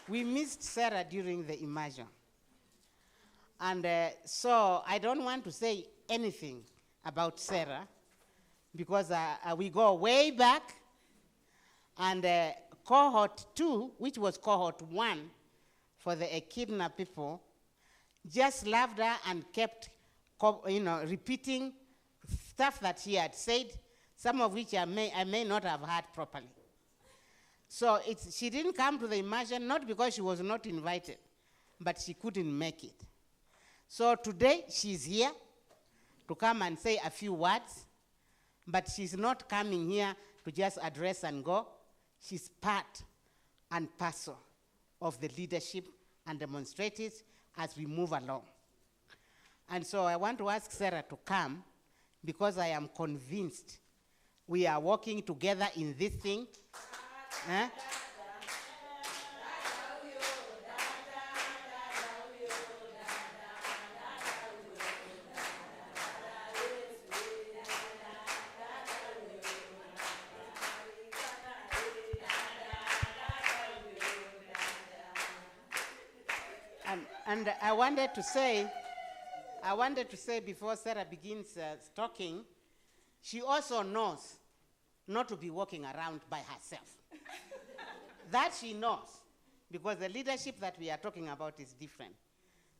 We missed Sarah during the immersion. And so I don't want to say anything about Sarah because we go way back. And cohort 2, which was cohort 1 for the Echidna people, just loved her and kept repeating stuff that she had said, some of which I may not have heard properly. So she didn't come to the immersion, not because she was not invited, but she couldn't make it. So today she's here to come and say a few words, but she's not coming here to just address and go. She's part and parcel of the leadership and demonstrate it as we move along. And so I want to ask Sarah to come because I am convinced we are working together in this thing. And I wanted to say before Sarah begins talking, she also knows not to be walking around by herself. That she knows, because the leadership that we are talking about is different.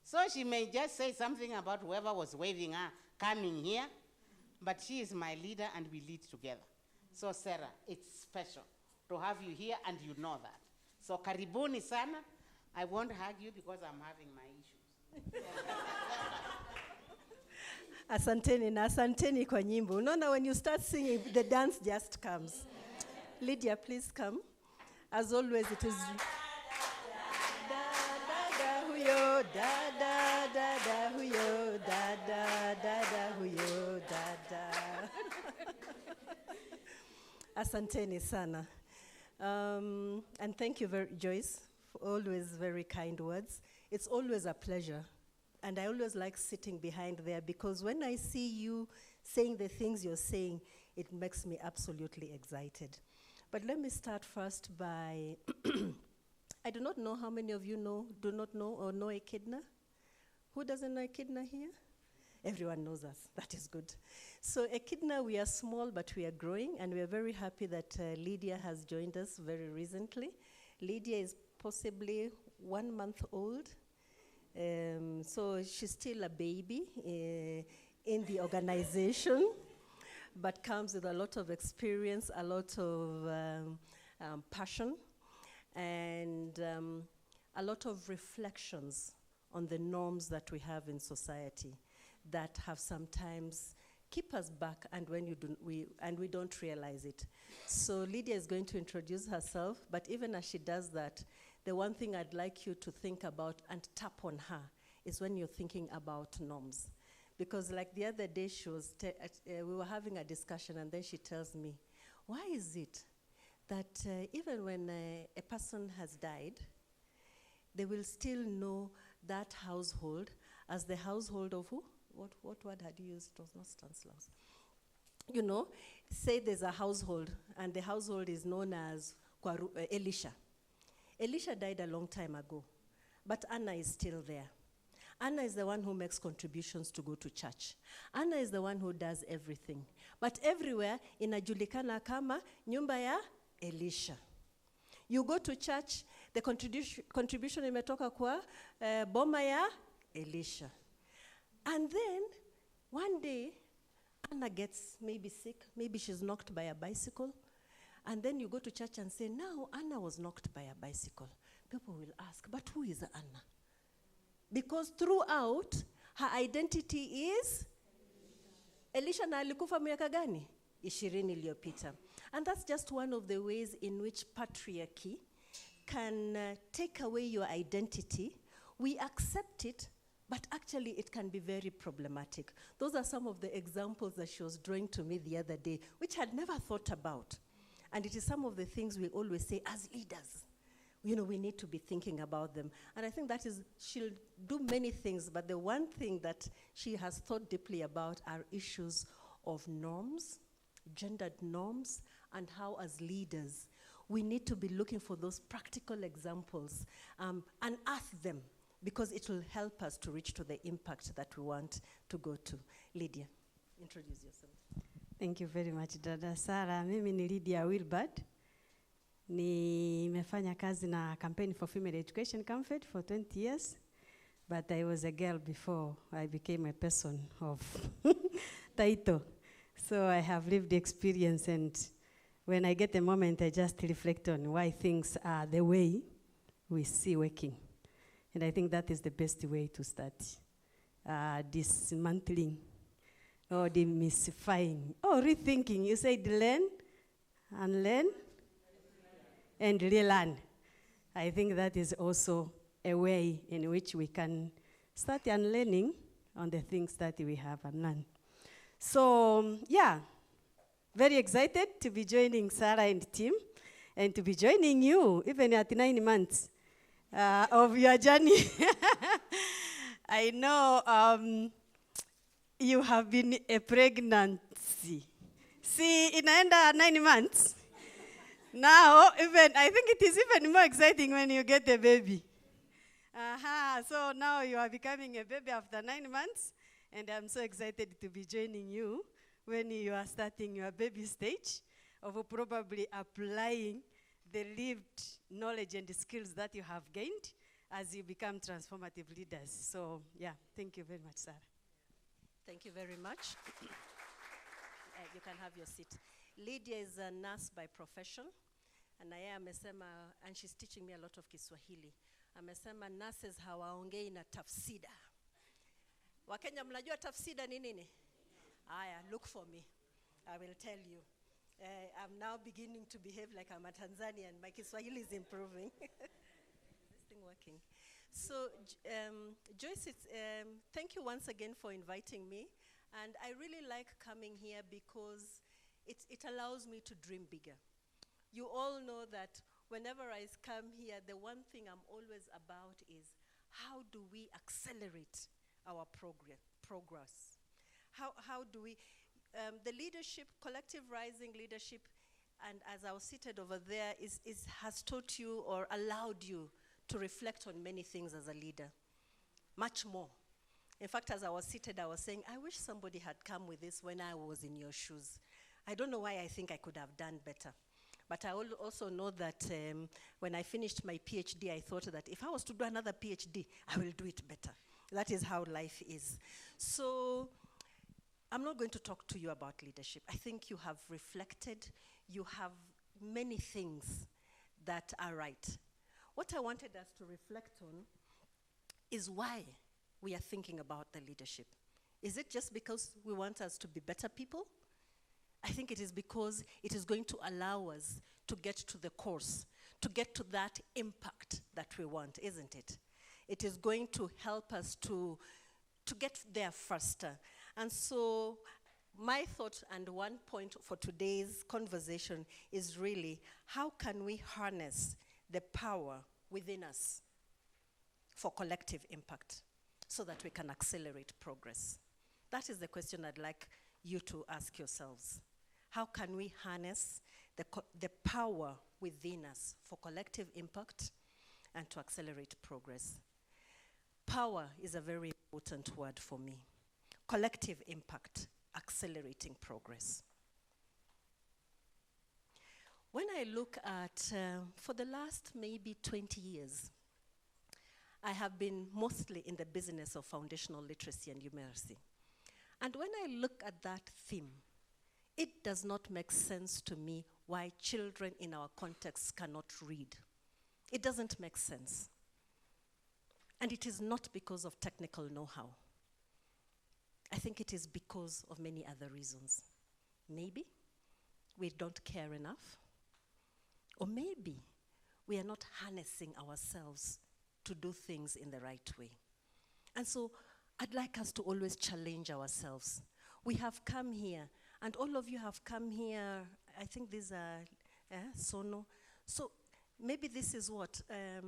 So she may just say something about whoever was waving her coming here, but she is my leader and we lead together. So Sarah, it's special to have you here and you know that. So karibuni sana. I won't hug you because I'm having my issues. Asanteni na asanteni kwa nyimbo. Unaona, when you start singing, the dance just comes. Lydia, please come. As always, it is... Da da da huyo, da da da da huyo, da da da da huyo, da da. Asanteni sana. And thank you, Joyce, for always very kind words. It's always a pleasure. And I always like sitting behind there because when I see you saying the things you're saying, it makes me absolutely excited. But let me start first by, I do not know how many of you do not know or know Echidna. Who doesn't know Echidna here? Everyone knows us. That is good. So Echidna, we are small, but we are growing, and we are very happy that Lydia has joined us very recently. Lydia is possibly 1 month old. So she's still a baby in the organization, but comes with a lot of experience, a lot of passion, and a lot of reflections on the norms that we have in society that have sometimes keep us back, and when we don't realize it. So Lydia is going to introduce herself, but even as she does that, the one thing I'd like you to think about and tap on her is when you're thinking about norms. Because like the other day, we were having a discussion, and then she tells me, why is it that even when a person has died, they will still know that household as the household of who? What word had you used? It was not Stanislaus. You know, say there's a household, and the household is known as Elisha. Elisha died a long time ago, but Anna is still there. Anna is the one who makes contributions to go to church. Anna is the one who does everything. But everywhere, inajulikana kama nyumba ya Elisha. You go to church, the contribution imetoka kwa boma ya Elisha. And then, one day, Anna gets maybe sick, maybe she's knocked by a bicycle, and then you go to church and say, now Anna was knocked by a bicycle. People will ask, but who is Anna? Because throughout, her identity is Elisha na alikufa miaka gani? 20 iliyopita. And that's just one of the ways in which patriarchy can take away your identity. We accept it, but actually it can be very problematic. Those are some of the examples that she was drawing to me the other day, which I'd never thought about. And it is some of the things we always say as leaders. You know, we need to be thinking about them. And I think that is, she'll do many things, but the one thing that she has thought deeply about are issues of norms, gendered norms, and how as leaders we need to be looking for those practical examples, unearth them, because it will help us to reach to the impact that we want to go to. Lydia, introduce yourself. Thank you very much, Dada Sarah. Mimi ni Lydia Wilbard. Nimefanya kazi na Campaign for Female Education Comfort for 20 years, but I was a girl before I became a person of title. So I have lived experience, and when I get a moment, I just reflect on why things are the way we see working. And I think that is the best way to start dismantling or demystifying or rethinking. You said learn, unlearn, and relearn. I think that is also a way in which we can start unlearning on the things that we have unlearned. So, yeah, very excited to be joining Sarah and the team, and to be joining you even at 9 months of your journey. I know you have been a pregnancy. See, inaenda 9 months. Now, even I think it is even more exciting when you get a baby. So now you are becoming a baby after 9 months, and I'm so excited to be joining you when you are starting your baby stage of probably applying the lived knowledge and the skills that you have gained as you become transformative leaders. So, yeah, thank you very much, Sarah. Thank you very much. You can have your seat. Lydia is a nurse by profession, and and she's teaching me a lot of Kiswahili. Amesema nurses hawaongei na tafsida. Wakenya mnajua tafsida ni nini? Aya, look for me. I will tell you. I'm now beginning to behave like I'm a Tanzanian. My Kiswahili is improving. Is this thing working? So, Joyce, thank you once again for inviting me. And I really like coming here because it allows me to dream bigger. You all know that whenever I come here, the one thing I'm always about is how do we accelerate our progress? How do we, the leadership, collective rising leadership, and as I was seated over there, has taught you or allowed you to reflect on many things as a leader, much more. In fact, as I was seated, I was saying, I wish somebody had come with this when I was in your shoes. I don't know why I think I could have done better. But I also know that when I finished my PhD, I thought that if I was to do another PhD, I will do it better. That is how life is. So I'm not going to talk to you about leadership. I think you have reflected. You have many things that are right. What I wanted us to reflect on is why we are thinking about the leadership. Is it just because we want us to be better people? I think it is because it is going to allow us to get to the course, to get to that impact that we want, isn't it? It is going to help us to get there faster. And so my thought and one point for today's conversation is really, how can we harness the power within us for collective impact so that we can accelerate progress? That is the question I'd like you to ask yourselves. How can we harness the power within us for collective impact and to accelerate progress? Power is a very important word for me. Collective impact, accelerating progress. When I look at, for the last maybe 20 years, I have been mostly in the business of foundational literacy and numeracy. And when I look at that theme, it does not make sense to me why children in our context cannot read. It doesn't make sense. And it is not because of technical know-how. I think it is because of many other reasons. Maybe we don't care enough, or maybe we are not harnessing ourselves to do things in the right way. And so I'd like us to always challenge ourselves. We have come here, and all of you have come here, I think these are Sono. So maybe this is what,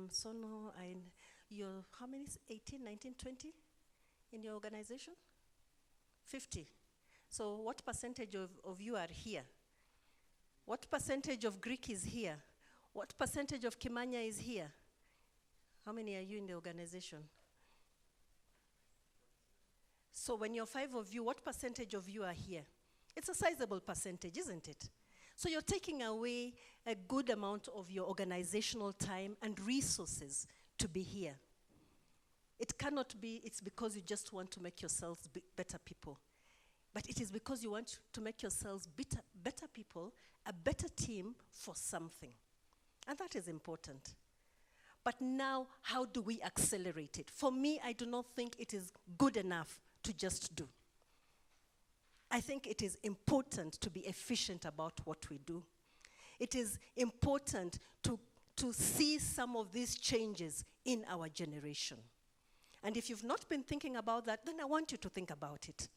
Sono, you're, how many, 18, 19, 20 in your organization? 50. So what percentage of you are here? What percentage of Greek is here? What percentage of Kimanya is here? How many are you in the organization? So when you're 5 of you, what percentage of you are here? It's a sizable percentage, isn't it? So you're taking away a good amount of your organizational time and resources to be here. It cannot be, it's because you just want to make yourselves better people. But it is because you want to make yourselves better people, a better team for something. And that is important. But now, how do we accelerate it? For me, I do not think it is good enough to just do. I think it is important to be efficient about what we do. It is important to see some of these changes in our generation. And if you've not been thinking about that, then I want you to think about it.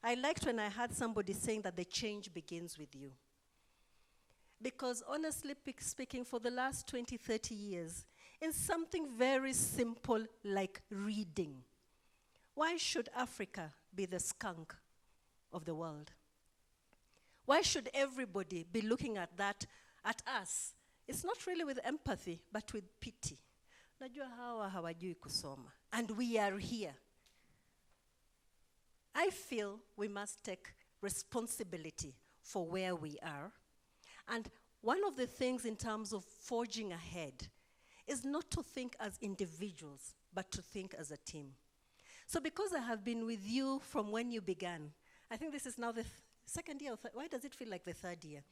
I liked when I heard somebody saying that the change begins with you. Because honestly speaking, for the last 20, 30 years, in something very simple like reading, why should Africa be the skunk of the world? Why should everybody be looking at that, at us? It's not really with empathy, but with pity. Najua hawa hawajui kusoma. And we are here. I feel we must take responsibility for where we are. And one of the things in terms of forging ahead is not to think as individuals, but to think as a team. So because I have been with you from when you began, I think this is now the second year. Why does it feel like the third year?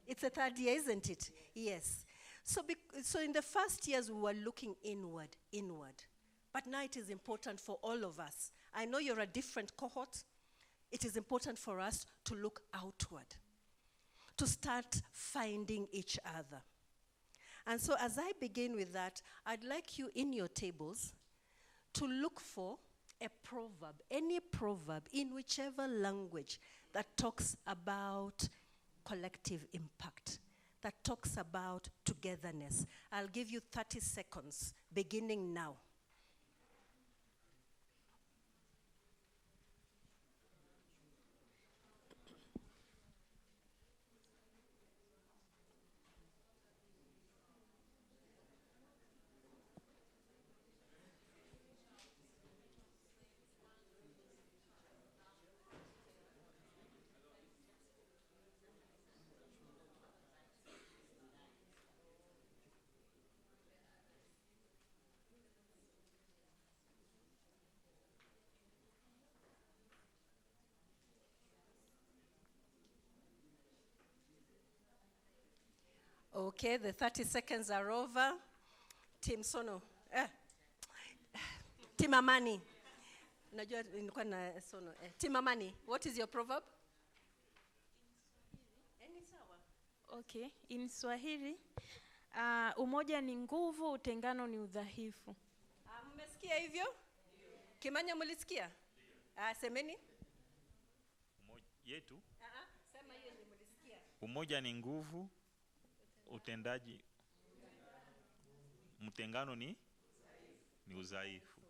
It is third year. It's a third year, isn't it? Yes. So in the first years, we were looking inward. But now it is important for all of us. I know you're a different cohort. It is important for us to look outward, to start finding each other. And so as I begin with that, I'd like you in your tables to look for a proverb, any proverb in whichever language that talks about collective impact, that talks about togetherness. I'll give you 30 seconds, beginning now. Okay, the 30 seconds are over. Team Sono. Team Amani. Najua nilikuwa na Sono. Team Amani, what is your proverb? Any sawa? Okay, in Swahili, umoja ni nguvu, utengano ni udhaifu. Mmesikia hivyo? Kimanya mlisikia? Semeni. Yetu. Sema hiyo ni mlisikia. Umoja ni nguvu, mtengano ni udhaifu.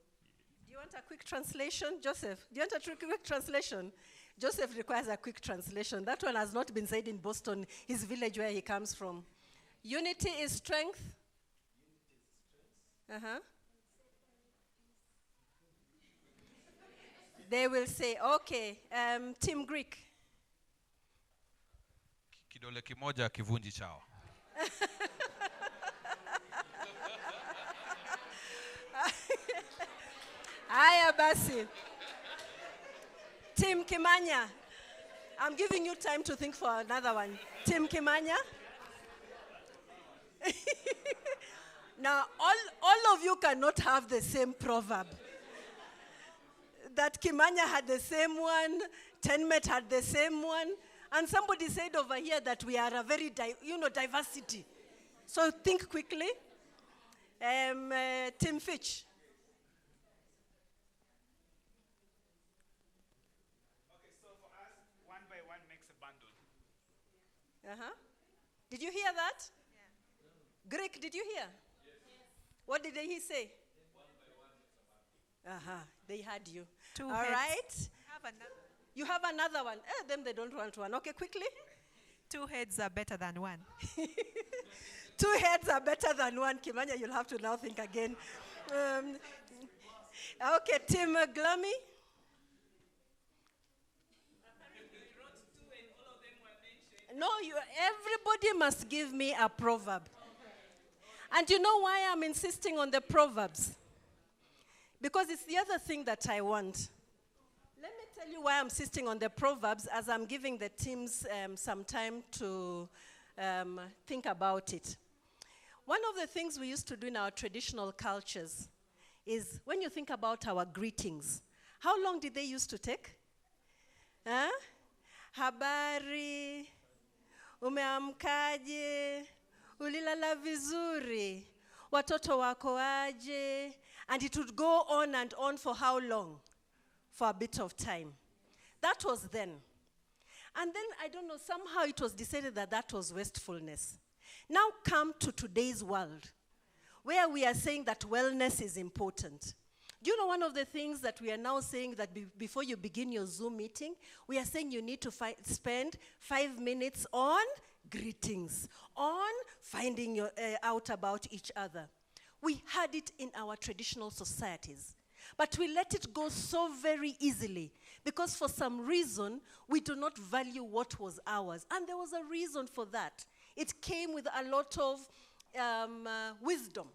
Do you want a quick translation, Joseph? Do you want a quick translation? Joseph requires a quick translation. That one has not been said in Boston, his village where he comes from. Unity is strength. They will say, okay, Team Greek. Kidole kimoja kivunji chao. Haya basi. Team Kimanya. I'm giving you time to think for another one. Team Kimanya. Now, all of you cannot have the same proverb. That Kimanya had the same one, Tenmet had the same one, and somebody said over here that we are a very, diversity. So think quickly. Tim Fitch. Okay, so for us, one by one makes a bundle. Did you hear that? Yeah. Greek, did you hear? Yes. What did he say? One by one makes a bundle. They had you. Two All heads. right. You have another one. Them, they don't want one. Okay, quickly. 2 heads are better than one. 2 heads are better than one. Kimanya, you'll have to now think again. Okay, Tim Glummy. No, everybody must give me a proverb. And you know why I'm insisting on the proverbs? Because it's the other thing that I want. Let me tell you why I'm insisting on the proverbs as I'm giving the teams some time to think about it. One of the things we used to do in our traditional cultures is when you think about our greetings, how long did they used to take? Huh? Habari, umeamkaje, ulilala vizuri, watoto wako aje, and it would go on and on for how long? For a bit of time. That was then. And then, I don't know, somehow it was decided that that was wastefulness. Now come to today's world, where we are saying that wellness is important. Do you know one of the things that we are now saying that before you begin your Zoom meeting, we are saying you need to spend 5 minutes on greetings, on finding out about each other. We had it in our traditional societies, but we let it go so very easily because for some reason, we do not value what was ours. And there was a reason for that. It came with a lot of wisdom.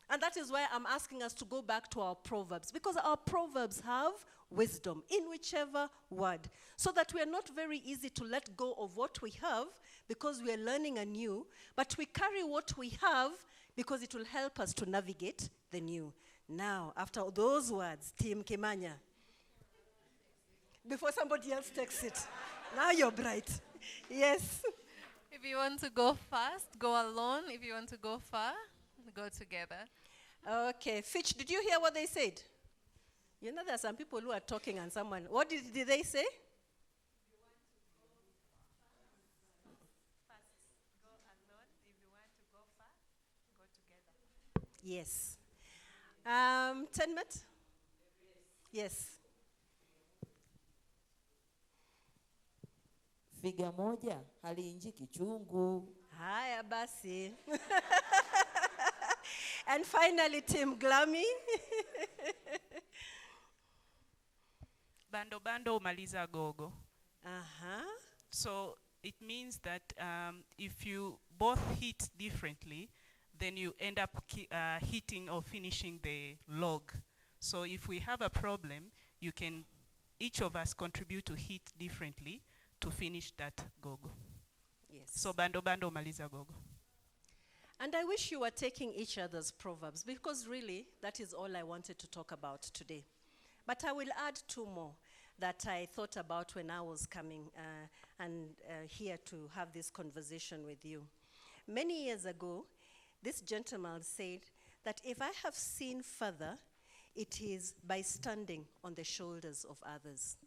And that is why I'm asking us to go back to our proverbs, because our proverbs have wisdom in whichever word, so that we are not very easy to let go of what we have because we are learning anew, but we carry what we have because it will help us to navigate the new. Now, after those words, Team Kimanya, before somebody else takes it, now you're bright. Yes. If you want to go fast, go alone. If you want to go far, go together. Okay. Fitch, did you hear what they said? You know, there are some people who are talking and someone, what did they say? Yes. Tenmet? Yes. Figa moja haliinji kichungu. Haya basi. And finally, Tim Glummy. Bando bando umaliza gogo. Uh-huh. So it means that if you both hit differently, then you end up hitting or finishing the log. So if we have a problem, each of us contribute to hit differently to finish that gogo. Yes. So bando bando maliza gogo. And I wish you were taking each other's proverbs, because really that is all I wanted to talk about today. But I will add 2 more that I thought about when I was coming here to have this conversation with you. Many years ago, this gentleman said that if I have seen further, it is by standing on the shoulders of others.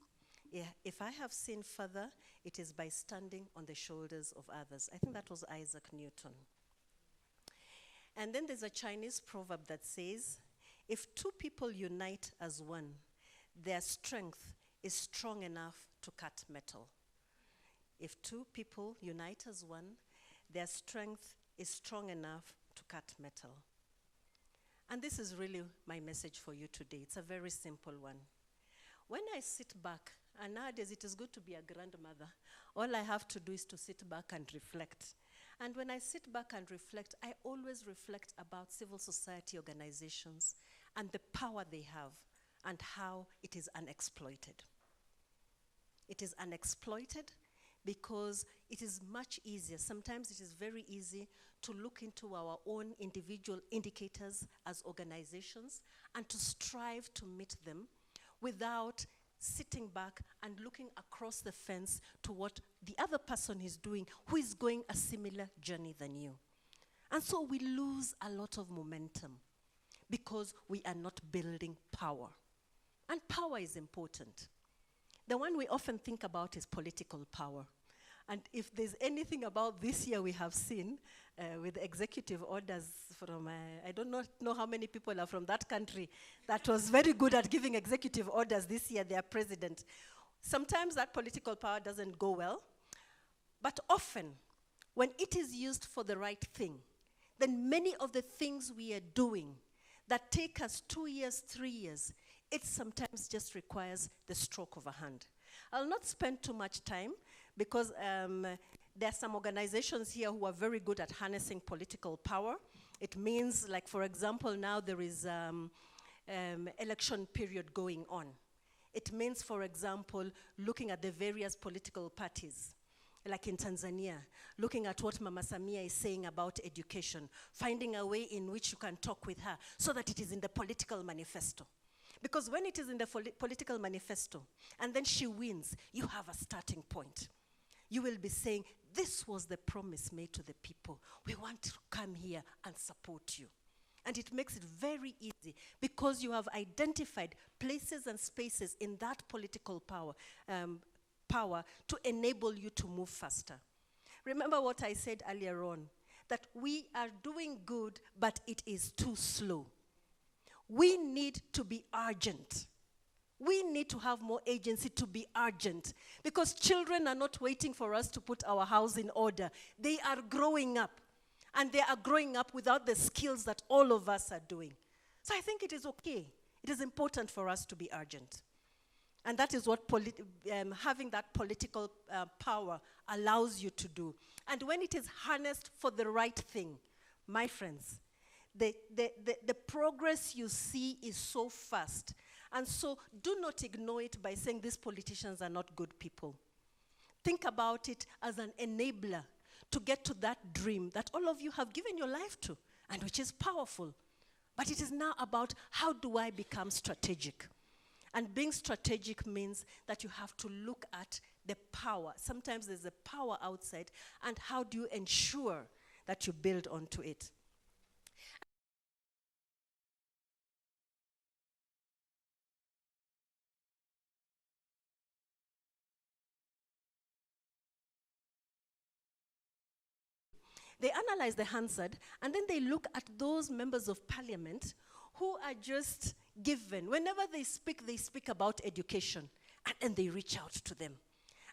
Yeah, if I have seen further, it is by standing on the shoulders of others. I think that was Isaac Newton. And then there's a Chinese proverb that says, if 2 people unite as one, their strength is strong enough to cut metal. If 2 people unite as one, their strength is strong enough to cut metal. And this is really my message for you today. It's a very simple one. When I sit back, and nowadays it is good to be a grandmother, all I have to do is to sit back and reflect. And when I sit back and reflect, I always reflect about civil society organizations and the power they have and how it is unexploited. It is unexploited because it is much easier. Sometimes it is very easy to look into our own individual indicators as organizations and to strive to meet them without sitting back and looking across the fence to what the other person is doing who is going a similar journey than you. And so we lose a lot of momentum because we are not building power. And power is important. The one we often think about is political power. And if there's anything about this year we have seen with executive orders from, I don't know how many people are from that country that was very good at giving executive orders this year, their president. Sometimes that political power doesn't go well, But often, when it is used for the right thing, then many of the things we are doing that take us 2 years, 3 years, it sometimes just requires the stroke of a hand. I'll not spend too much time because there are some organizations here who are very good at harnessing political power. It means, like, for example, now there is election period going on. It means, for example, looking at the various political parties, like in Tanzania, looking at what Mama Samia is saying about education, finding a way in which you can talk with her so that it is in the political manifesto. Because when it is in the political manifesto, and then she wins, you have a starting point. You will be saying, this was the promise made to the people. We want to come here and support you. And it makes it very easy because you have identified places and spaces in that political power to enable you to move faster. Remember what I said earlier on, that we are doing good, but it is too slow. We need to be urgent. We need to have more agency to be urgent because children are not waiting for us to put our house in order. They are growing up, and they are growing up without the skills that all of us are doing. So I think it is okay. It is important for us to be urgent. And that is what having that political power allows you to do. And when it is harnessed for the right thing, my friends, the progress you see is so fast. And so do not ignore it by saying these politicians are not good people. Think about it as an enabler to get to that dream that all of you have given your life to, and which is powerful. But it is now about how do I become strategic? And being strategic means that you have to look at the power. Sometimes there's a power outside, and how do you ensure that you build onto it? They analyze the Hansard, and then they look at those members of parliament who are just given. Whenever they speak about education, and they reach out to them.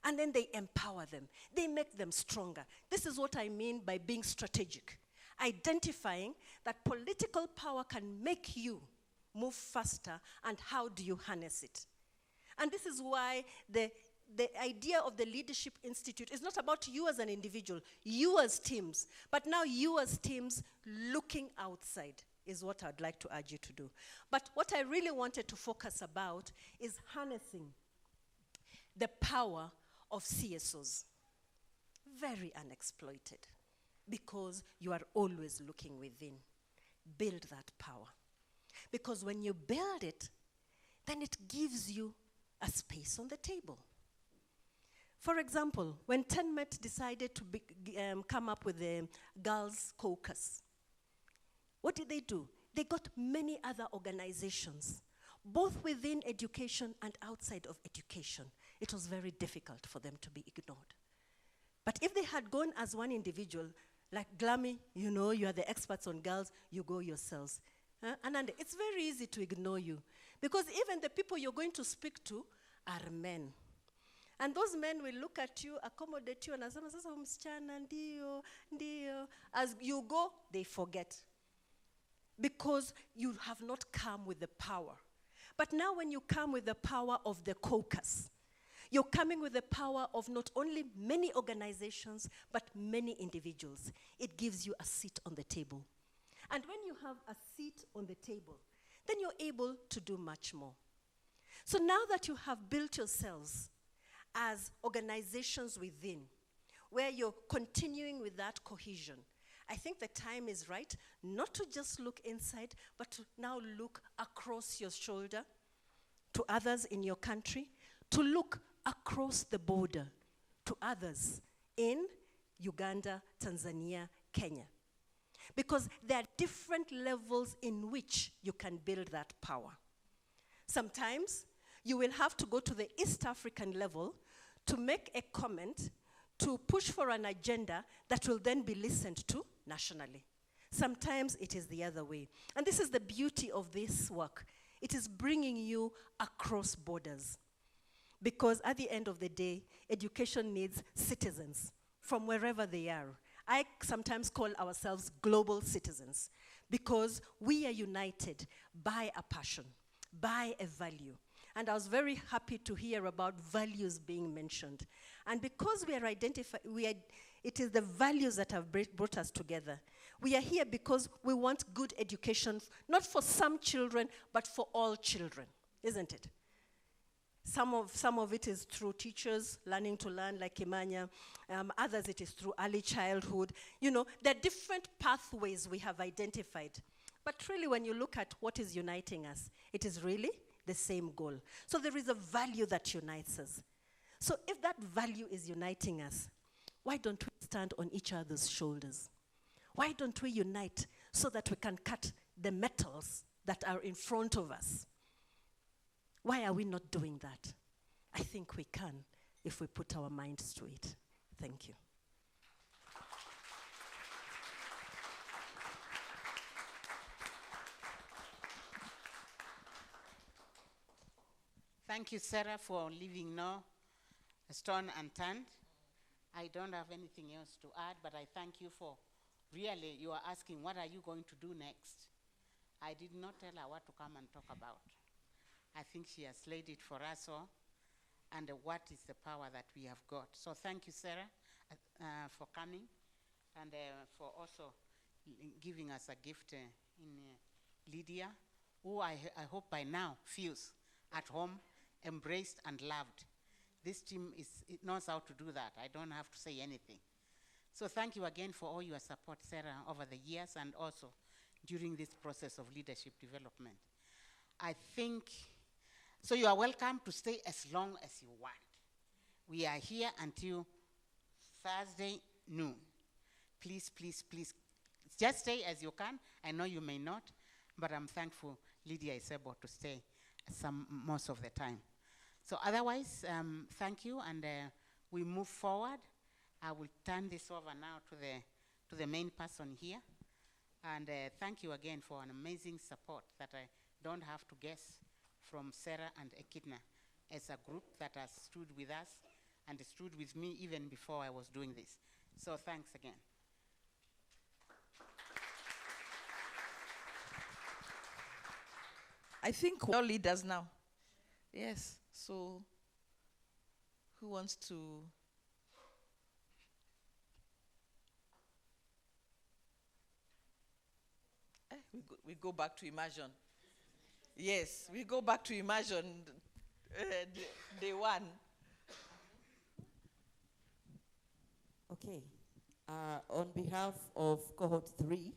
And then they empower them. They make them stronger. This is what I mean by being strategic. Identifying that political power can make you move faster, and how do you harness it? And this is why the idea of the Leadership Institute is not about you as an individual, you as teams, but now you as teams looking outside is what I'd like to urge you to do. But what I really wanted to focus about is harnessing the power of CSOs. Very unexploited, because you are always looking within. Build that power. Because when you build it, then it gives you a space on the table. For example, when TENMET decided to come up with the Girls' Caucus, what did they do? They got many other organizations, both within education and outside of education. It was very difficult for them to be ignored. But if they had gone as one individual, like Glammy, you know, you are the experts on girls, you go yourselves. Ananda, it's very easy to ignore you, because even the people you're going to speak to are men. And those men will look at you, accommodate you, and asema sasa msichana ndio. As you go, they forget. Because you have not come with the power. But now when you come with the power of the caucus, you're coming with the power of not only many organizations, but many individuals. It gives you a seat on the table. And when you have a seat on the table, then you're able to do much more. So now that you have built yourselves as organizations within, where you're continuing with that cohesion, I think the time is right not to just look inside, but to now look across your shoulder to others in your country, to look across the border to others in Uganda, Tanzania, Kenya. Because there are different levels in which you can build that power. Sometimes you will have to go to the East African level to make a comment, to push for an agenda that will then be listened to nationally. Sometimes it is the other way. And this is the beauty of this work. It is bringing you across borders. Because at the end of the day, education needs citizens from wherever they are. I sometimes call ourselves global citizens because we are united by a passion, by a value. And I was very happy to hear about values being mentioned. And because we are it is the values that have brought us together. We are here because we want good education, not for some children, but for all children, isn't it? Some of it is through teachers learning to learn, like Kimanya. Others, it is through early childhood. You know, there are different pathways we have identified. But really, when you look at what is uniting us, it is really the same goal. So there is a value that unites us. So if that value is uniting us, why don't we stand on each other's shoulders? Why don't we unite so that we can cut the metals that are in front of us? Why are we not doing that? I think we can if we put our minds to it. Thank you. Thank you, Sarah, for leaving no stone unturned. I don't have anything else to add, but I thank you for really, you are asking, what are you going to do next? I did not tell her what to come and talk about. I think she has laid it for us all, and what is the power that we have got. So thank you, Sarah, for coming, and for also giving us a gift in Lydia, who I hope by now feels at home, embraced and loved. This team it knows how to do that. I don't have to say anything. So thank you again for all your support, Sarah, over the years and also during this process of leadership development. I think, so you are welcome to stay as long as you want. We are here until Thursday noon. Please, please, please, just stay as you can. I know you may not, but I'm thankful Lydia is able to stay most of the time. So otherwise, thank you, and we move forward. I will turn this over now to the main person here. And thank you again for an amazing support that I don't have to guess from Sarah and Echidna as a group that has stood with us and stood with me even before I was doing this. So thanks again. I think we're all leaders now. Yes, so who wants to? We go back to immersion. Yes, we go back to immersion, day one. Okay. On behalf of cohort 3,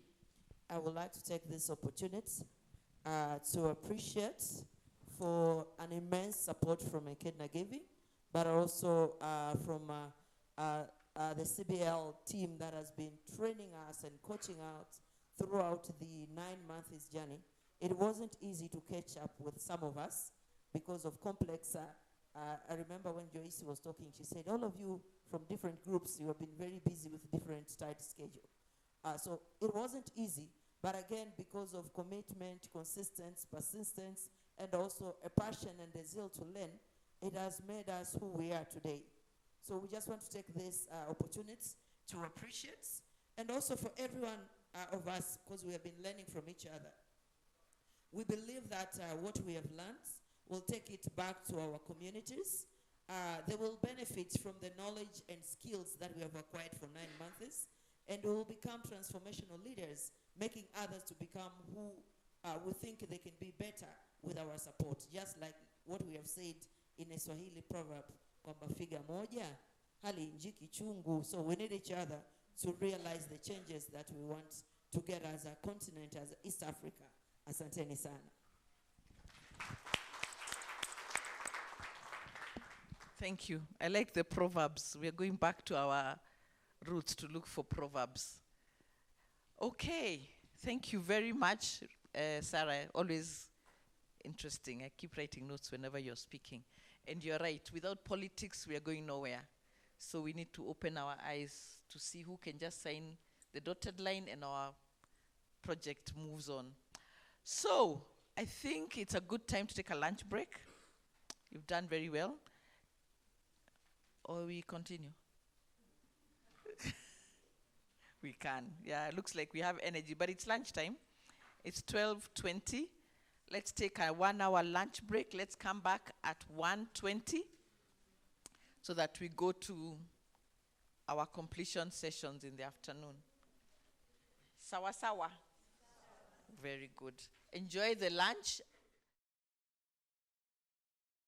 I would like to take this opportunity to appreciate for an immense support from Echidna Giving, but also from the CBL team that has been training us and coaching out throughout the 9 months journey. It wasn't easy to catch up with some of us because of complex, I remember when Joyce was talking, she said, all of you from different groups, you have been very busy with different tight schedule. So it wasn't easy, but again, because of commitment, consistency, persistence, and also a passion and a zeal to learn, it has made us who we are today. So we just want to take this opportunity to appreciate, and also for everyone of us, because we have been learning from each other. We believe that what we have learned, we'll take it back to our communities. They will benefit from the knowledge and skills that we have acquired for 9 months, and we will become transformational leaders, making others to become who we think they can be better with our support. Just like what we have said in a Swahili proverb, kwamba figa moja hali njiki chungu. So we need each other to realize the changes that we want to get as a continent, as East Africa. Asanteni sana. Thank you. I like the proverbs. We are going back to our roots to look for proverbs. Okay. Thank you very much, Sarah. Always interesting. I keep writing notes whenever you're speaking. And you're right. Without politics, we are going nowhere. So we need to open our eyes to see who can just sign the dotted line and our project moves on. So I think it's a good time to take a lunch break. You've done very well. Or we continue? We can. Yeah, it looks like we have energy, but it's lunchtime. It's 12:20. Let's take a 1 hour lunch break. Let's come back at 1:20 so that we go to our completion sessions in the afternoon. Sawa sawa. Very good. Enjoy the lunch